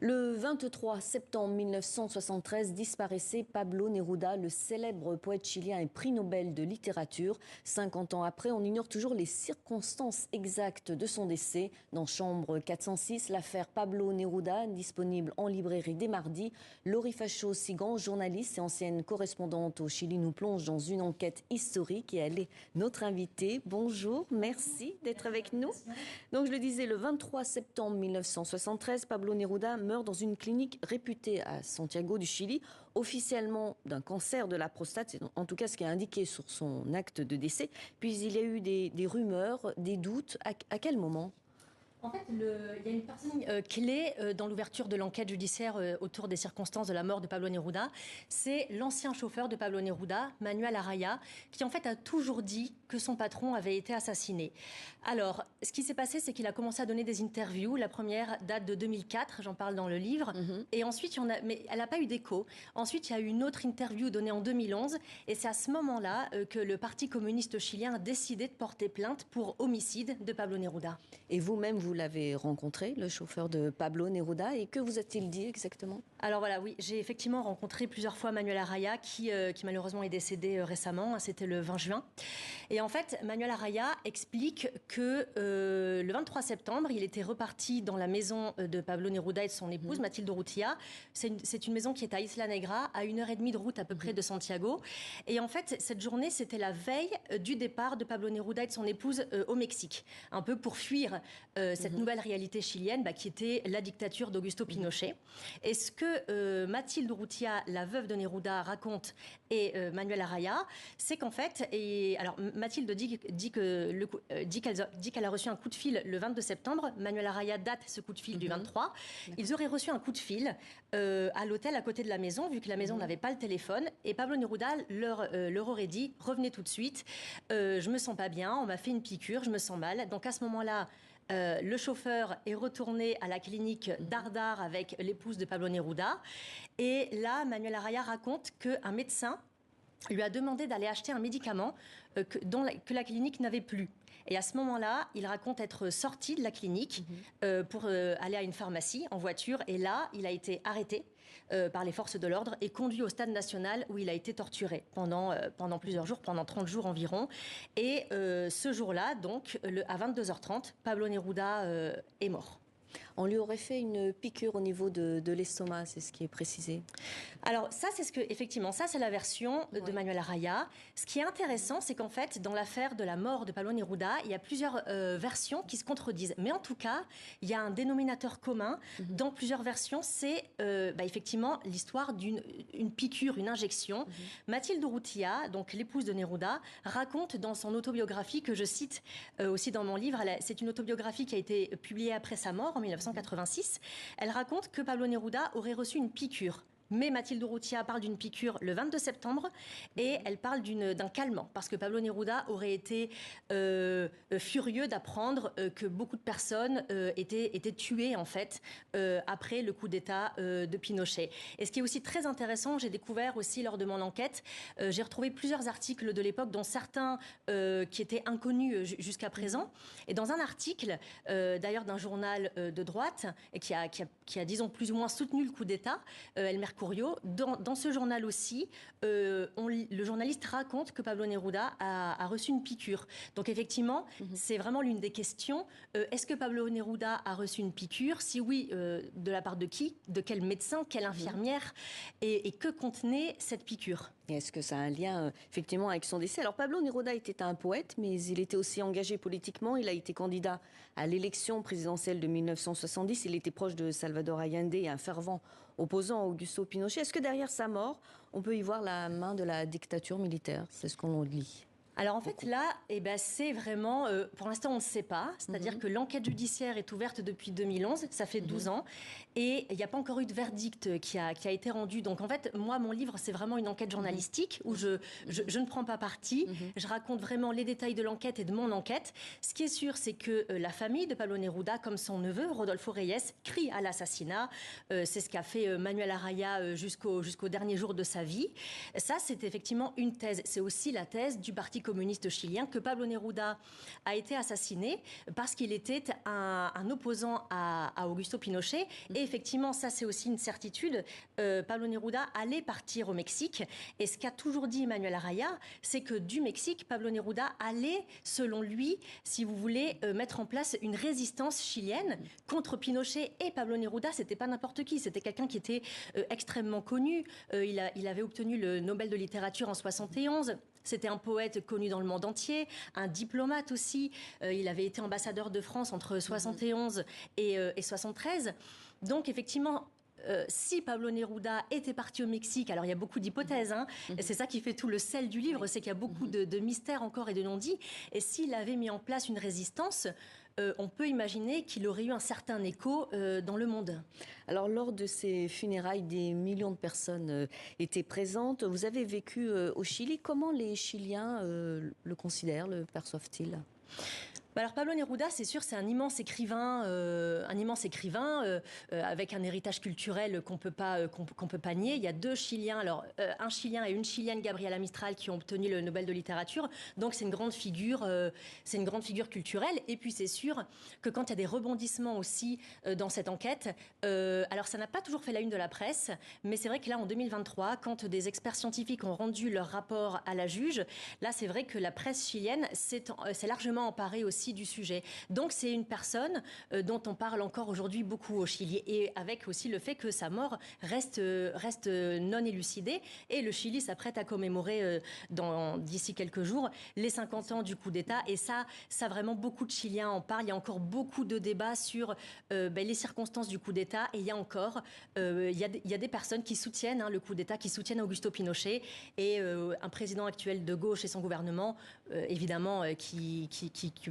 Le 23 septembre 1973 disparaissait Pablo Neruda, le célèbre poète chilien et prix Nobel de littérature. 50 ans après, on ignore toujours les circonstances exactes de son décès. Dans Chambre 406, l'affaire Pablo Neruda, disponible en librairie dès mardi. Laurie Fachaud-Sigan, journaliste et ancienne correspondante au Chili, nous plonge dans une enquête historique et elle est notre invitée. Bonjour, merci d'être avec nous. Donc je le disais, le 23 septembre 1973, Pablo Neruda meurt dans une clinique réputée à Santiago du Chili, officiellement d'un cancer de la prostate, c'est en tout cas ce qui est indiqué sur son acte de décès. Puis il y a eu des rumeurs, des doutes. À quel moment ? En fait, il y a une personne clé dans l'ouverture de l'enquête judiciaire autour des circonstances de la mort de Pablo Neruda. C'est l'ancien chauffeur de Pablo Neruda, Manuel Araya, qui en fait a toujours dit que son patron avait été assassiné. Alors, ce qui s'est passé, c'est qu'il a commencé à donner des interviews. La première date de 2004, j'en parle dans le livre. Et ensuite, mais elle n'a pas eu d'écho. Ensuite, il y a eu une autre interview donnée en 2011. Et c'est à ce moment-là que le Parti communiste chilien a décidé de porter plainte pour homicide de Pablo Neruda. Et vous-même, vous l'avez rencontré, le chauffeur de Pablo Neruda, et que vous a-t-il dit exactement ? Alors voilà, oui, j'ai effectivement rencontré plusieurs fois Manuel Araya, qui malheureusement est décédé récemment, c'était le 20 juin. Et en fait, Manuel Araya explique que le 23 septembre, il était reparti dans la maison de Pablo Neruda et de son épouse, Mathilde Urrutia. C'est une maison qui est à Isla Negra, à 1h30 de route à peu près de Santiago. Et en fait, cette journée, c'était la veille du départ de Pablo Neruda et de son épouse au Mexique, un peu pour fuir cette nouvelle réalité chilienne qui était la dictature d'Augusto Pinochet. Et ce que Mathilde Urrutia, la veuve de Neruda, raconte et Manuel Araya, c'est qu'en fait, alors Mathilde dit qu'elle a reçu un coup de fil le 22 septembre. Manuel Araya date ce coup de fil du 23. Ils auraient reçu un coup de fil à l'hôtel à côté de la maison, vu que la maison n'avait pas le téléphone. Et Pablo Neruda leur aurait dit « Revenez tout de suite, je me sens pas bien, on m'a fait une piqûre, je me sens mal ». Donc à ce moment-là, le chauffeur est retourné à la clinique d'Ardar avec l'épouse de Pablo Neruda. Et là, Manuel Araya raconte qu'un médecin lui a demandé d'aller acheter un médicament que la clinique n'avait plus. Et à ce moment-là, il raconte être sorti de la clinique pour aller à une pharmacie en voiture. Et là, il a été arrêté par les forces de l'ordre et conduit au stade national où il a été torturé pendant plusieurs jours, pendant 30 jours environ. Et ce jour-là, donc, à 22h30, Pablo Neruda est mort. On lui aurait fait une piqûre au niveau de l'estomac, c'est ce qui est précisé. Alors ça, effectivement, ça c'est la version de Manuel Araya. Ce qui est intéressant, c'est qu'en fait, dans l'affaire de la mort de Pablo Neruda, il y a plusieurs versions qui se contredisent. Mais en tout cas, il y a un dénominateur commun dans plusieurs versions. C'est effectivement l'histoire d'une piqûre, une injection. Mathilde Urrutia, donc l'épouse de Neruda, raconte dans son autobiographie que je cite aussi dans mon livre. C'est une autobiographie qui a été publiée après sa mort en 1986. Elle raconte que Pablo Neruda aurait reçu une piqûre. Mais Mathilde Urrutia parle d'une piqûre le 22 septembre et elle parle d'un calmant parce que Pablo Neruda aurait été furieux d'apprendre que beaucoup de personnes étaient tuées en fait après le coup d'État de Pinochet. Et ce qui est aussi très intéressant, j'ai découvert aussi lors de mon enquête, j'ai retrouvé plusieurs articles de l'époque dont certains qui étaient inconnus jusqu'à présent. Et dans un article d'ailleurs d'un journal de droite et qui a disons plus ou moins soutenu le coup d'État, El Mercurio, dans ce journal aussi, le journaliste raconte que Pablo Neruda a reçu une piqûre. Donc effectivement, c'est vraiment l'une des questions. Est-ce que Pablo Neruda a reçu une piqûre ? Si oui, de la part de qui ? De quel médecin ? Quelle infirmière ? Et que contenait cette piqûre ? Et est-ce que ça a un lien effectivement avec son décès ? Alors Pablo Neruda était un poète, mais il était aussi engagé politiquement. Il a été candidat à l'élection présidentielle de 1970. Il était proche de Salvador Allende et un fervent opposant à Augusto Pinochet. Est-ce que derrière sa mort, on peut y voir la main de la dictature militaire ? C'est ce qu'on lit. Alors en fait là, c'est vraiment, pour l'instant on ne sait pas, c'est-à-dire que l'enquête judiciaire est ouverte depuis 2011, ça fait 12 ans, et il n'y a pas encore eu de verdict qui a été rendu. Donc en fait, moi mon livre c'est vraiment une enquête journalistique où je ne prends pas parti, je raconte vraiment les détails de l'enquête et de mon enquête. Ce qui est sûr, c'est que la famille de Pablo Neruda, comme son neveu Rodolfo Reyes, crie à l'assassinat. C'est ce qu'a fait Manuel Araya jusqu'au dernier jour de sa vie. Ça c'est effectivement une thèse, c'est aussi la thèse du Parti communiste chilien, que Pablo Neruda a été assassiné parce qu'il était un opposant à Augusto Pinochet. Et effectivement, ça c'est aussi une certitude, Pablo Neruda allait partir au Mexique. Et ce qu'a toujours dit Manuel Araya, c'est que du Mexique, Pablo Neruda allait, selon lui, si vous voulez, mettre en place une résistance chilienne contre Pinochet. Et Pablo Neruda, c'était pas n'importe qui, c'était quelqu'un qui était extrêmement connu. Il avait obtenu le Nobel de littérature en 71. C'était un poète connu dans le monde entier, un diplomate aussi. Il avait été ambassadeur de France entre 71 et 73. Donc effectivement, si Pablo Neruda était parti au Mexique, alors il y a beaucoup d'hypothèses, hein, c'est ça qui fait tout le sel du livre, c'est qu'il y a beaucoup de mystères encore et de non-dits. Et s'il avait mis en place une résistance, on peut imaginer qu'il aurait eu un certain écho dans le monde. Alors, lors de ces funérailles, des millions de personnes étaient présentes. Vous avez vécu au Chili. Comment les Chiliens le considèrent, le perçoivent-ils ? Alors Pablo Neruda, c'est sûr, c'est un immense écrivain avec un héritage culturel qu'on peut pas nier. Il y a deux Chiliens, alors un Chilien et une Chilienne, Gabriela Mistral, qui ont obtenu le Nobel de littérature. Donc c'est une grande figure culturelle. Et puis c'est sûr que quand il y a des rebondissements aussi dans cette enquête, alors ça n'a pas toujours fait la une de la presse, mais c'est vrai que là en 2023, quand des experts scientifiques ont rendu leur rapport à la juge, là c'est vrai que la presse chilienne s'est largement emparée aussi du sujet. Donc c'est une personne dont on parle encore aujourd'hui beaucoup au Chili, et avec aussi le fait que sa mort reste non élucidée, et le Chili s'apprête à commémorer d'ici quelques jours les 50 ans du coup d'État, et ça vraiment beaucoup de Chiliens en parlent. Il y a encore beaucoup de débats sur les circonstances du coup d'État, et il y a encore il y a des personnes qui soutiennent le coup d'État, qui soutiennent Augusto Pinochet, et un président actuel de gauche et son gouvernement évidemment qui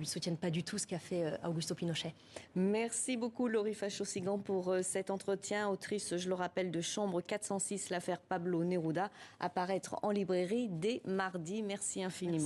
soutiennent pas du tout ce qu'a fait Augusto Pinochet. Merci beaucoup Laurie Fachaud-Sigan pour cet entretien. Autrice, je le rappelle, de Chambre 406, l'affaire Pablo Neruda, à paraître en librairie dès mardi. Merci infiniment. Merci.